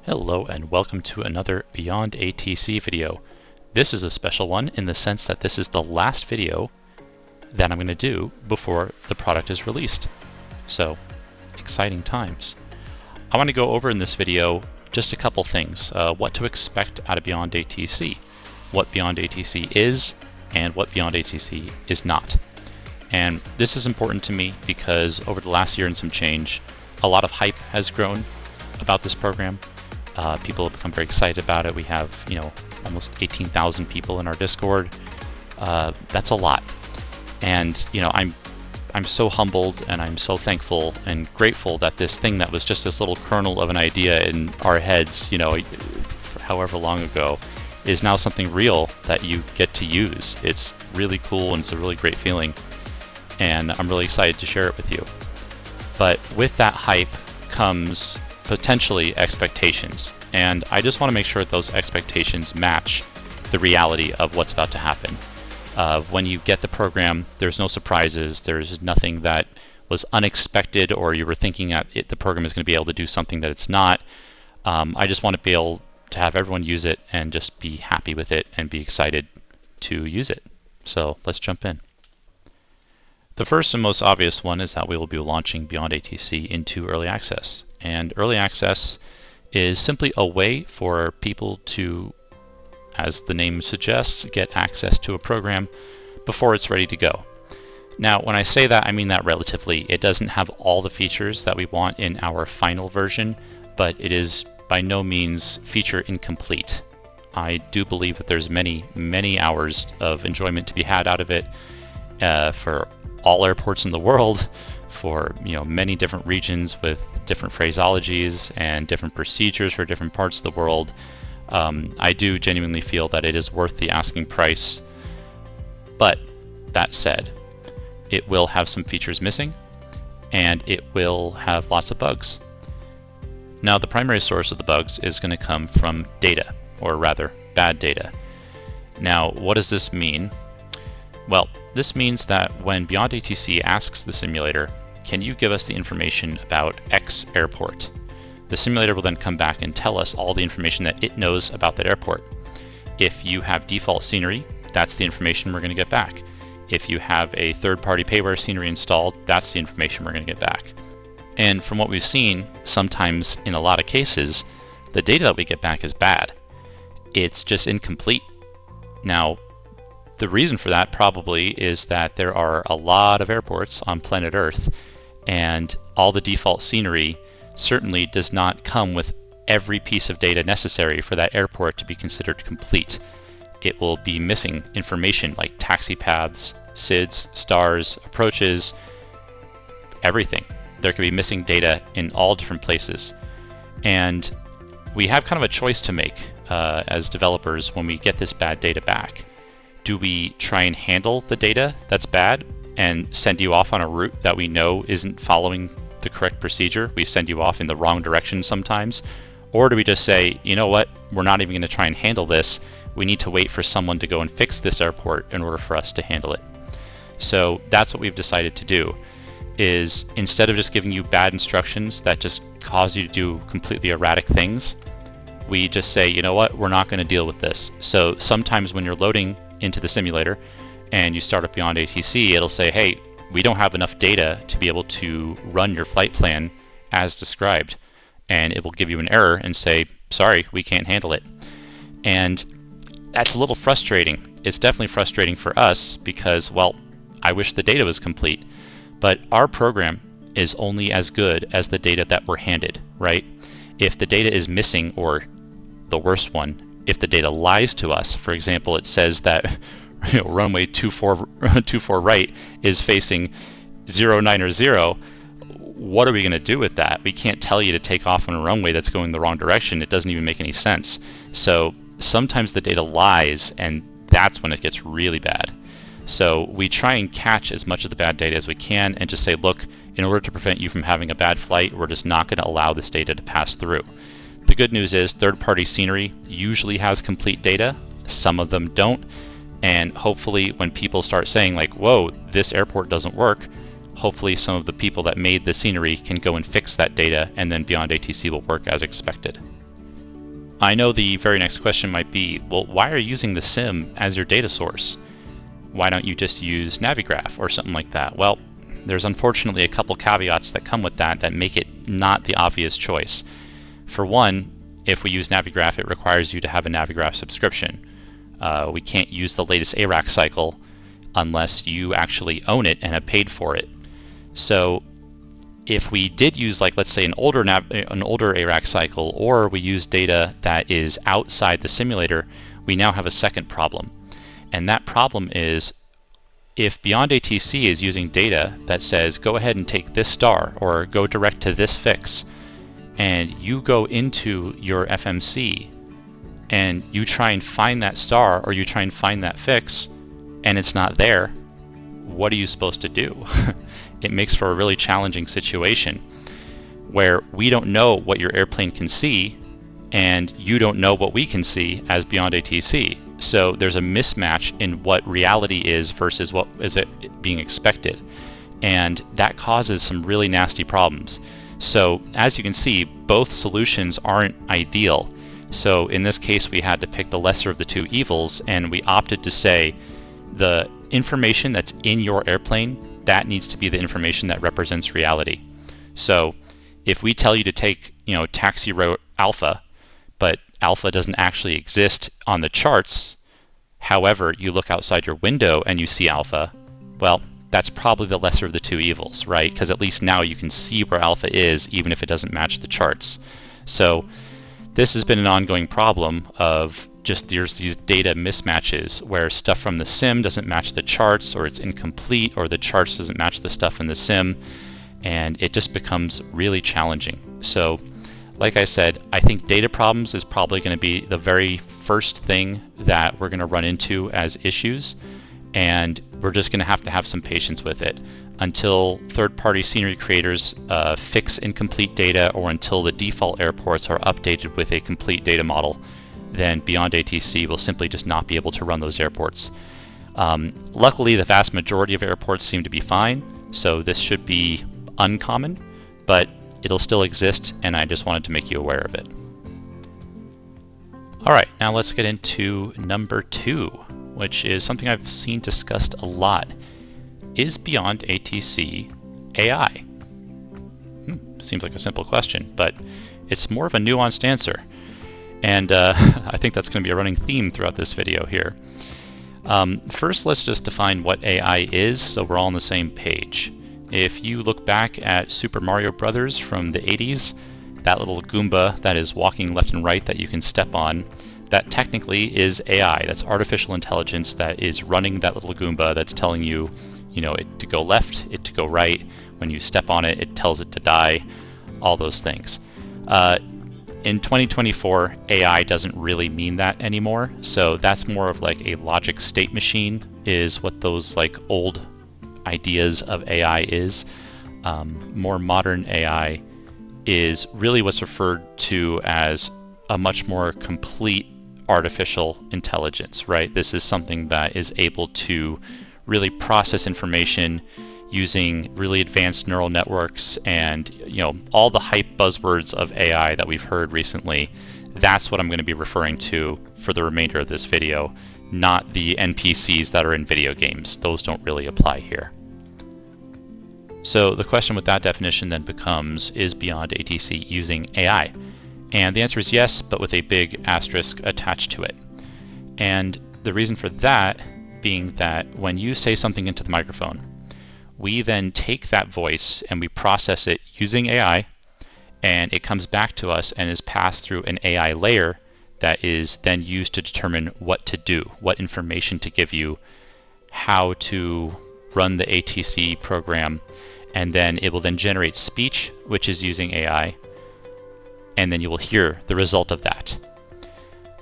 Hello and welcome to another BeyondATC video. This is a special one in the sense that this is the last video that I'm going to do before the product is released. So, exciting times. I want to go over in this video just a couple things. What to expect out of BeyondATC, what BeyondATC is, and what BeyondATC is not. And this is important to me because over the last year and some change, a lot of hype has grown about this program. People have become very excited about it. We have, almost 18,000 people in our Discord. That's a lot, and I'm so humbled and I'm so thankful and grateful that this thing that was just this little kernel of an idea in our heads, however long ago, is now something real that you get to use. It's really cool and it's a really great feeling, and I'm really excited to share it with you. But with that hype comes potentially expectations, and I just want to make sure that those expectations match the reality of what's about to happen. When you get the program, there's no surprises, there's nothing that was unexpected or you were thinking that the program is going to be able to do something that it's not. I just want to be able to have everyone use it and just be happy with it and be excited to use it. So let's jump in. The first and most obvious one is that we will be launching BeyondATC into early access. And early access is simply a way for people to, as the name suggests, get access to a program before it's ready to go. Now, when I say that, I mean that relatively. It doesn't have all the features that we want in our final version, but it is by no means feature incomplete. I do believe that there's many, many hours of enjoyment to be had out of it for all airports in the world, for many different regions with different phraseologies and different procedures for different parts of the world. I do genuinely feel that it is worth the asking price. But that said, it will have some features missing, and it will have lots of bugs. Now, the primary source of the bugs is going to come from data, or rather, bad data. Now, what does this mean? Well, this means that when BeyondATC asks the simulator, can you give us the information about X airport? The simulator will then come back and tell us all the information that it knows about that airport. If you have default scenery, that's the information we're going to get back. If you have a third-party payware scenery installed, that's the information we're going to get back. And from what we've seen, sometimes in a lot of cases, the data that we get back is bad. It's just incomplete. Now, the reason for that probably is that there are a lot of airports on planet Earth, and all the default scenery certainly does not come with every piece of data necessary for that airport to be considered complete. It will be missing information like taxi paths, SIDs, stars, approaches, everything. There could be missing data in all different places. And we have kind of a choice to make as developers when we get this bad data back. Do we try and handle the data that's bad and send you off on a route that we know isn't following the correct procedure? We send you off in the wrong direction sometimes. Or do we just say, you know what, we're not even going to try and handle this. We need to wait for someone to go and fix this airport in order for us to handle it. So that's what we've decided to do, is instead of just giving you bad instructions that just cause you to do completely erratic things, we just say, you know what, we're not going to deal with this. So sometimes when you're loading into the simulator and you start up BeyondATC, it'll say, hey, we don't have enough data to be able to run your flight plan as described. And it will give you an error and say, sorry, we can't handle it. And that's a little frustrating. It's definitely frustrating for us because, well, I wish the data was complete, but our program is only as good as the data that we're handed, right? If the data is missing, or the worst one, if the data lies to us, for example, it says that runway 24 right is facing 09 or 0, what are we going to do with that? We can't tell you to take off on a runway that's going the wrong direction. It doesn't even make any sense. So sometimes the data lies, and that's when it gets really bad. So we try and catch as much of the bad data as we can and just say, look, in order to prevent you from having a bad flight, we're just not going to allow this data to pass through. The good news is third-party scenery usually has complete data. Some of them don't. And hopefully when people start saying like, whoa, this airport doesn't work, hopefully some of the people that made the scenery can go and fix that data, and then BeyondATC will work as expected. I know the very next question might be, well, why are you using the sim as your data source? Why don't you just use Navigraph or something like that? Well, there's unfortunately a couple caveats that come with that make it not the obvious choice. For one, if we use Navigraph, it requires you to have a Navigraph subscription. We can't use the latest ARAC cycle unless you actually own it and have paid for it. So if we did use, like, let's say an older ARAC cycle, or we use data that is outside the simulator, we now have a second problem. And that problem is, if BeyondATC is using data that says, go ahead and take this star, or go direct to this fix, and you go into your FMC and you try and find that star, or you try and find that fix, and it's not there, what are you supposed to do? It makes for a really challenging situation where we don't know what your airplane can see, and you don't know what we can see as BeyondATC. So there's a mismatch in what reality is versus what is it being expected. And that causes some really nasty problems. So as you can see, both solutions aren't ideal. So in this case, we had to pick the lesser of the two evils, and we opted to say the information that's in your airplane, that needs to be the information that represents reality. So if we tell you to take, taxi route alpha, but alpha doesn't actually exist on the charts, however, you look outside your window and you see alpha, well, that's probably the lesser of the two evils, right? Because at least now you can see where alpha is, even if it doesn't match the charts. So this has been an ongoing problem of just there's these data mismatches where stuff from the sim doesn't match the charts, or it's incomplete, or the charts doesn't match the stuff in the sim, and it just becomes really challenging. So like I said, I think data problems is probably going to be the very first thing that we're going to run into as issues, and we're just going to have some patience with it until third-party scenery creators fix incomplete data, or until the default airports are updated with a complete data model. Then BeyondATC will simply just not be able to run those airports. Luckily, the vast majority of airports seem to be fine, so this should be uncommon, but it'll still exist, and I just wanted to make you aware of it. All right, now let's get into number 2, which is something I've seen discussed a lot. Is BeyondATC AI? Seems like a simple question, but it's more of a nuanced answer. And I think that's going to be a running theme throughout this video here. First, let's just define what AI is so we're all on the same page. If you look back at Super Mario Brothers from the 80s, that little Goomba that is walking left and right that you can step on, that technically is AI. That's artificial intelligence that is running that little Goomba that's telling you, it to go left, it to go right. When you step on it, it tells it to die, all those things. In 2024, AI doesn't really mean that anymore. So that's more of like a logic state machine is what those like old ideas of AI is. More modern AI is really what's referred to as a much more complete artificial intelligence, right? This is something that is able to really process information using really advanced neural networks and all the hype buzzwords of AI that we've heard recently. That's what I'm going to be referring to for the remainder of this video, not the NPCs that are in video games. Those don't really apply here. So the question with that definition then becomes, is BeyondATC using AI? And the answer is yes, but with a big asterisk attached to it. And the reason for that being that when you say something into the microphone, we then take that voice and we process it using AI, and it comes back to us and is passed through an AI layer that is then used to determine what to do, what information to give you, how to run the ATC program, and then it will then generate speech, which is using AI, and then you will hear the result of that.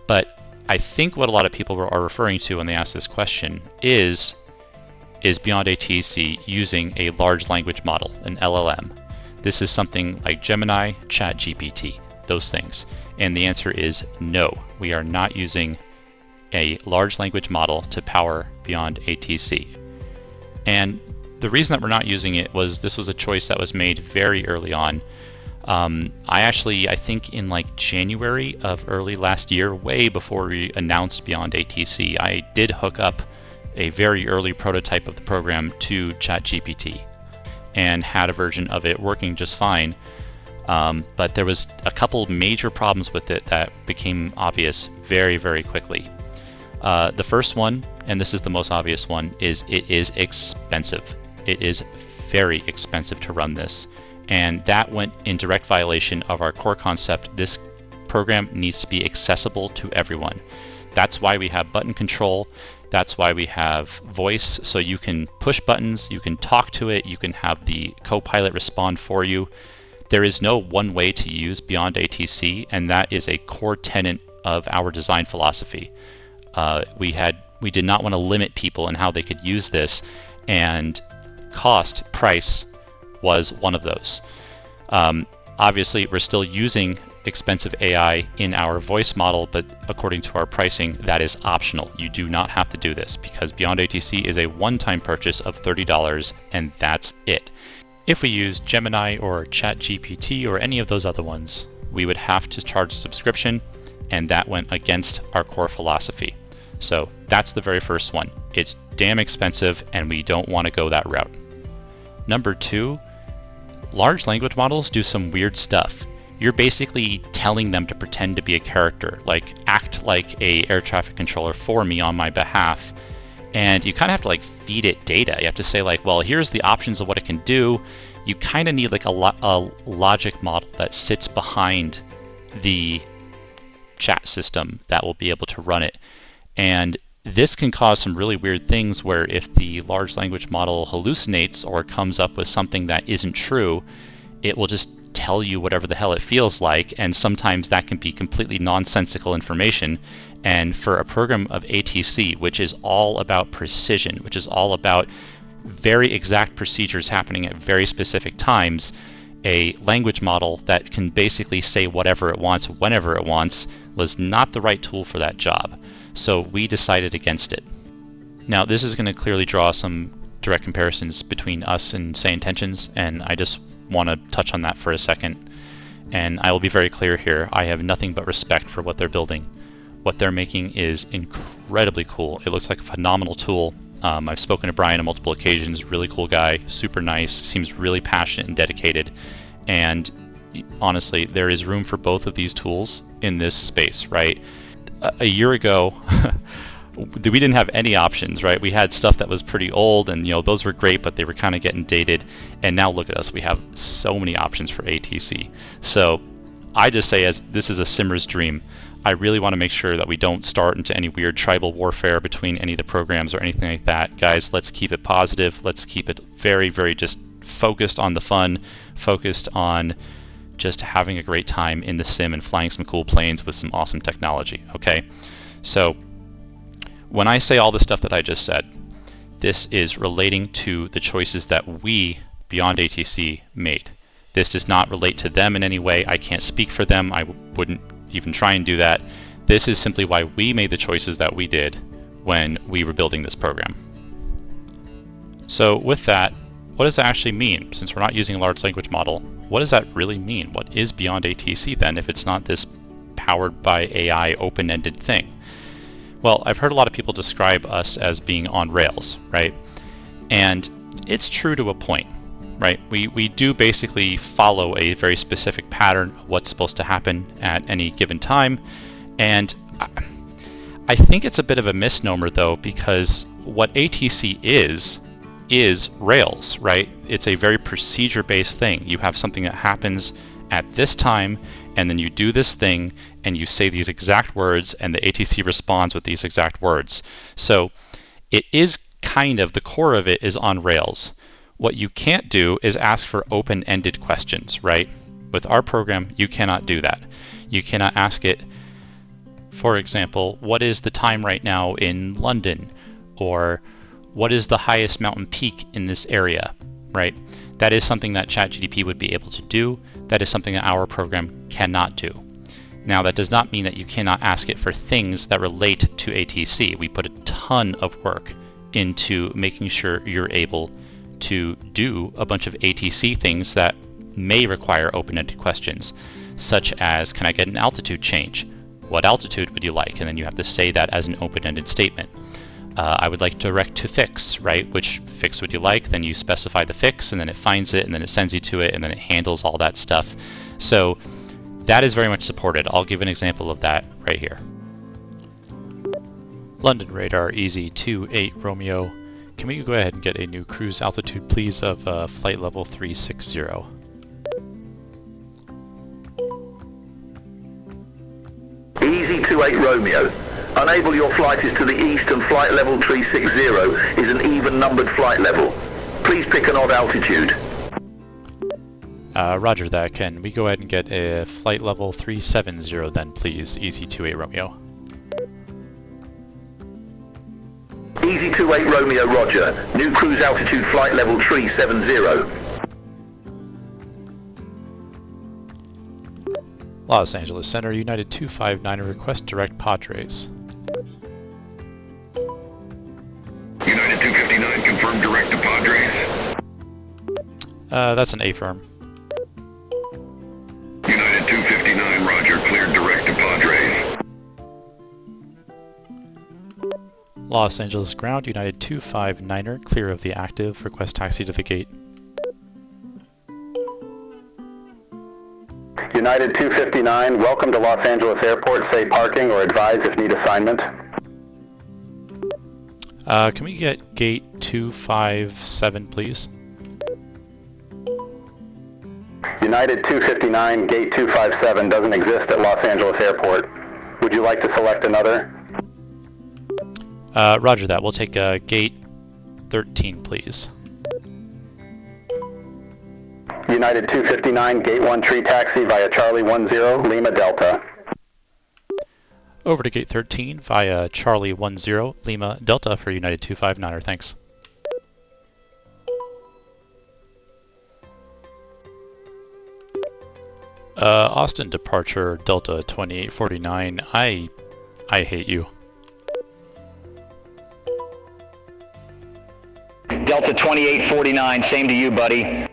But I think what a lot of people are referring to when they ask this question is BeyondATC using a large language model, an LLM? This is something like Gemini, ChatGPT, those things. And the answer is no. We are not using a large language model to power BeyondATC. And the reason that we're not using it was this was a choice that was made very early on. I think in like January of early last year, way before we announced BeyondATC, I did hook up a very early prototype of the program to ChatGPT and had a version of it working just fine. But there was a couple major problems with it that became obvious very, very quickly. The first one, and this is the most obvious one, is it is expensive. It is very expensive to run this. And that went in direct violation of our core concept. This program needs to be accessible to everyone. That's why we have button control. That's why we have voice, so you can push buttons, you can talk to it, you can have the Copilot respond for you. There is no one way to use BeyondATC, and that is a core tenet of our design philosophy. We did not want to limit people in how they could use this, and price was one of those. Obviously, we're still using expensive AI in our voice model, but according to our pricing, that is optional. You do not have to do this because BeyondATC is a one-time purchase of $30, and that's it. If we use Gemini or ChatGPT or any of those other ones, we would have to charge a subscription, and that went against our core philosophy. So that's the very first one. It's damn expensive, and we don't want to go that route. Number two, large language models do some weird stuff. You're basically telling them to pretend to be a character, like act like a air traffic controller for me on my behalf. And you kind of have to like feed it data. You have to say like, well, here's the options of what it can do. You kind of need like a logic model that sits behind the chat system that will be able to run it. And this can cause some really weird things where if the large language model hallucinates or comes up with something that isn't true, it will just tell you whatever the hell it feels like, and sometimes that can be completely nonsensical information. And for a program of ATC, which is all about precision, which is all about very exact procedures happening at very specific times, a language model that can basically say whatever it wants, whenever it wants, was not the right tool for that job. So we decided against it. Now, this is going to clearly draw some direct comparisons between us and Say Intentions, and I just want to touch on that for a second. And I will be very clear here. I have nothing but respect for what they're building. What they're making is incredibly cool. It looks like a phenomenal tool. I've spoken to Brian on multiple occasions. Really cool guy, super nice, seems really passionate and dedicated. And honestly, there is room for both of these tools in this space, right? A year ago, we didn't have any options, right? We had stuff that was pretty old, and those were great, but they were kind of getting dated. And now look at us, we have so many options for ATC. So I just say, as this is a simmer's dream, I really want to make sure that we don't start into any weird tribal warfare between any of the programs or anything like that. Guys, let's keep it positive. Let's keep it very, very just focused on the fun, focused on just having a great time in the sim and flying some cool planes with some awesome technology, okay? So when I say all the stuff that I just said, this is relating to the choices that we, BeyondATC, made. This does not relate to them in any way. I can't speak for them. I wouldn't even try and do that. This is simply why we made the choices that we did when we were building this program. So with that, what does that actually mean? Since we're not using a large language model, what does that really mean? What is BeyondATC then if it's not this powered by AI open-ended thing? Well, I've heard a lot of people describe us as being on rails, right? And it's true to a point, right? We do basically follow a very specific pattern of what's supposed to happen at any given time. And I think it's a bit of a misnomer though, because what ATC is Rails, right? It's a very procedure-based thing. You have something that happens at this time, and then you do this thing, and you say these exact words, and the ATC responds with these exact words. So it is kind of, the core of it is on Rails. What you can't do is ask for open-ended questions, right? With our program, you cannot do that. You cannot ask it, for example, what is the time right now in London? Or what is the highest mountain peak in this area, right? That is something that ChatGPT would be able to do. That is something that our program cannot do. Now, that does not mean that you cannot ask it for things that relate to ATC. We put a ton of work into making sure you're able to do a bunch of ATC things that may require open-ended questions, such as, can I get an altitude change? What altitude would you like? And then you have to say that as an open-ended statement. I would like direct to fix, right? Which fix would you like? Then you specify the fix, and then it finds it, and then it sends you to it, and then it handles all that stuff. So that is very much supported. I'll give an example of that right here. London radar, easy 28 Romeo. Can we go ahead and get a new cruise altitude, please, of flight level 360? Easy 28 Romeo. Unable your flight is to the east and flight level 360 is an even numbered flight level. Please pick an odd altitude. Roger that. Can we go ahead and get a flight level 370 then, please, easy 28 Romeo? Easy 28 Romeo, roger. New cruise altitude flight level 370. Los Angeles Center, United 259, request direct Padres. United 259, confirm direct to Padres. That's an affirm. United 259, roger, cleared direct to Padres. Los Angeles ground, United 259er, clear of the active, request taxi to the gate. United 259, welcome to Los Angeles Airport, say parking or advise if need assignment. Can we get gate 257, please? United 259, gate 257 doesn't exist at Los Angeles Airport. Would you like to select another? Roger that. We'll take gate 13, please. United 259, gate 1 tree taxi via Charlie 10, Lima Delta. Over to gate 13 via Charlie 10, Lima Delta for United 259er, thanks. Austin departure, Delta 2849, I hate you. Delta 2849, same to you, buddy.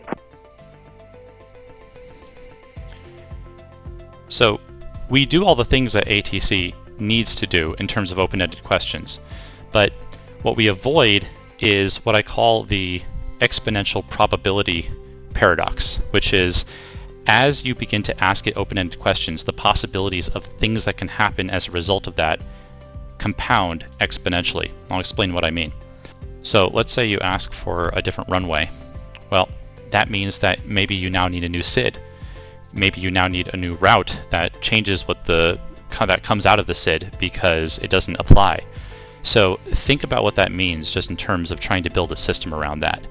So we do all the things that ATC needs to do in terms of open-ended questions, but what we avoid is what I call the exponential probability paradox, which is as you begin to ask it open-ended questions, the possibilities of things that can happen as a result of that compound exponentially. I'll explain what I mean. So let's say you ask for a different runway. Well, that means that maybe you now need a new SID. Maybe you now need a new route that changes what that comes out of the SID because it doesn't apply. So think about what that means just in terms of trying to build a system around that.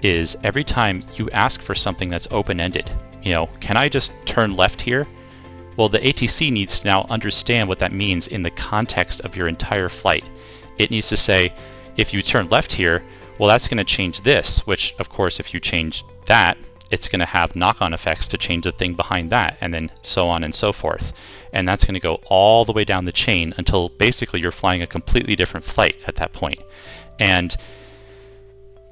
Is every time you ask for something that's open-ended, can I just turn left here? Well, the ATC needs to now understand what that means in the context of your entire flight. It needs to say, if you turn left here, well, that's going to change this, which, of course, if you change that, it's going to have knock-on effects to change the thing behind that, and then so on and so forth. And that's going to go all the way down the chain until basically you're flying a completely different flight at that point. And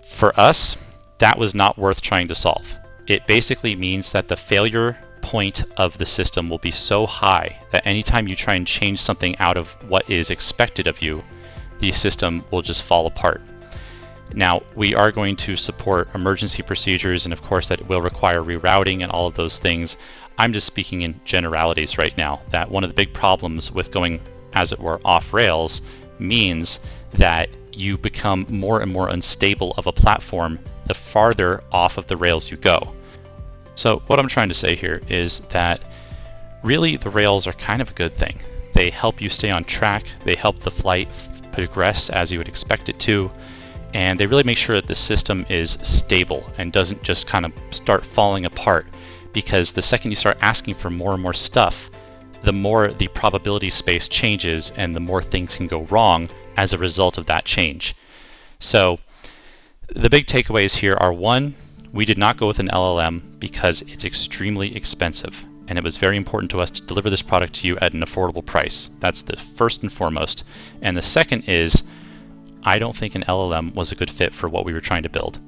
for us, that was not worth trying to solve. It basically means that the failure point of the system will be so high that anytime you try and change something out of what is expected of you, the system will just fall apart. Now, we are going to support emergency procedures, and of course that will require rerouting and all of those things. I'm just speaking in generalities right now, that one of the big problems with going, as it were, off rails means that you become more and more unstable of a platform the farther off of the rails you go. So what I'm trying to say here is that really the rails are kind of a good thing. They help you stay on track, they help the flight progress as you would expect it to, and they really make sure that the system is stable and doesn't just kind of start falling apart, because the second you start asking for more and more stuff, the more the probability space changes and the more things can go wrong as a result of that change. So the big takeaways here are: one, we did not go with an LLM because it's extremely expensive, and it was very important to us to deliver this product to you at an affordable price. That's the first and foremost. And the second is, I don't think an LLM was a good fit for what we were trying to build.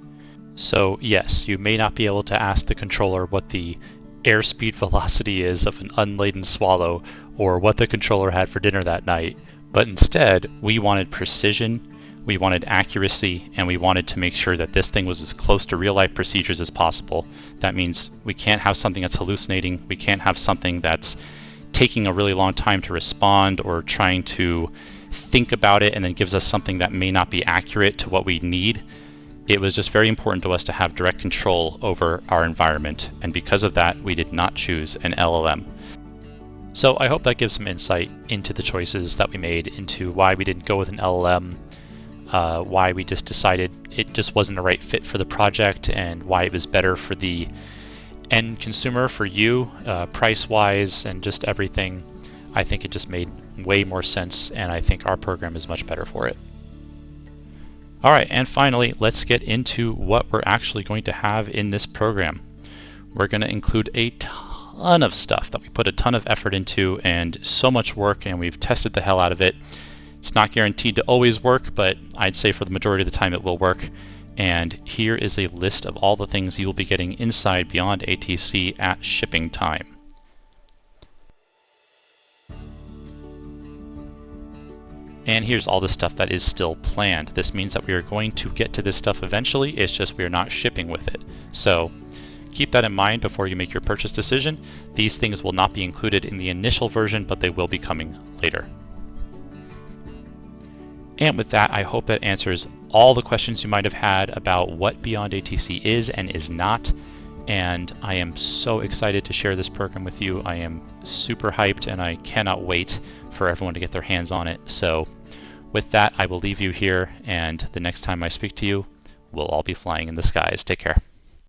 So yes, you may not be able to ask the controller what the airspeed velocity is of an unladen swallow or what the controller had for dinner that night, but instead we wanted precision, we wanted accuracy, and we wanted to make sure that this thing was as close to real-life procedures as possible. That means we can't have something that's hallucinating, we can't have something that's taking a really long time to respond or trying to think about it and then gives us something that may not be accurate to what we need. It was just very important to us to have direct control over our environment, and because of that, we did not choose an LLM. So I hope that gives some insight into the choices that we made, into why we didn't go with an LLM, why we just decided it just wasn't a right fit for the project, and why it was better for the end consumer, for you, price-wise, and just everything. I think it just made way more sense, and I think our program is much better for it. All right, and finally, let's get into what we're actually going to have in this program. We're going to include a ton of stuff that we put a ton of effort into and so much work, and we've tested the hell out of it. It's not guaranteed to always work, but I'd say for the majority of the time it will work. And here is a list of all the things you'll be getting inside BeyondATC at shipping time. And here's all the stuff that is still planned. This means that we are going to get to this stuff eventually, it's just we are not shipping with it. So keep that in mind before you make your purchase decision. These things will not be included in the initial version, but they will be coming later. And with that, I hope that answers all the questions you might have had about what BeyondATC is and is not. And I am so excited to share this program with you. I am super hyped, and I cannot wait for everyone to get their hands on it. So with that, I will leave you here, and the next time I speak to you, we'll all be flying in the skies. Take care.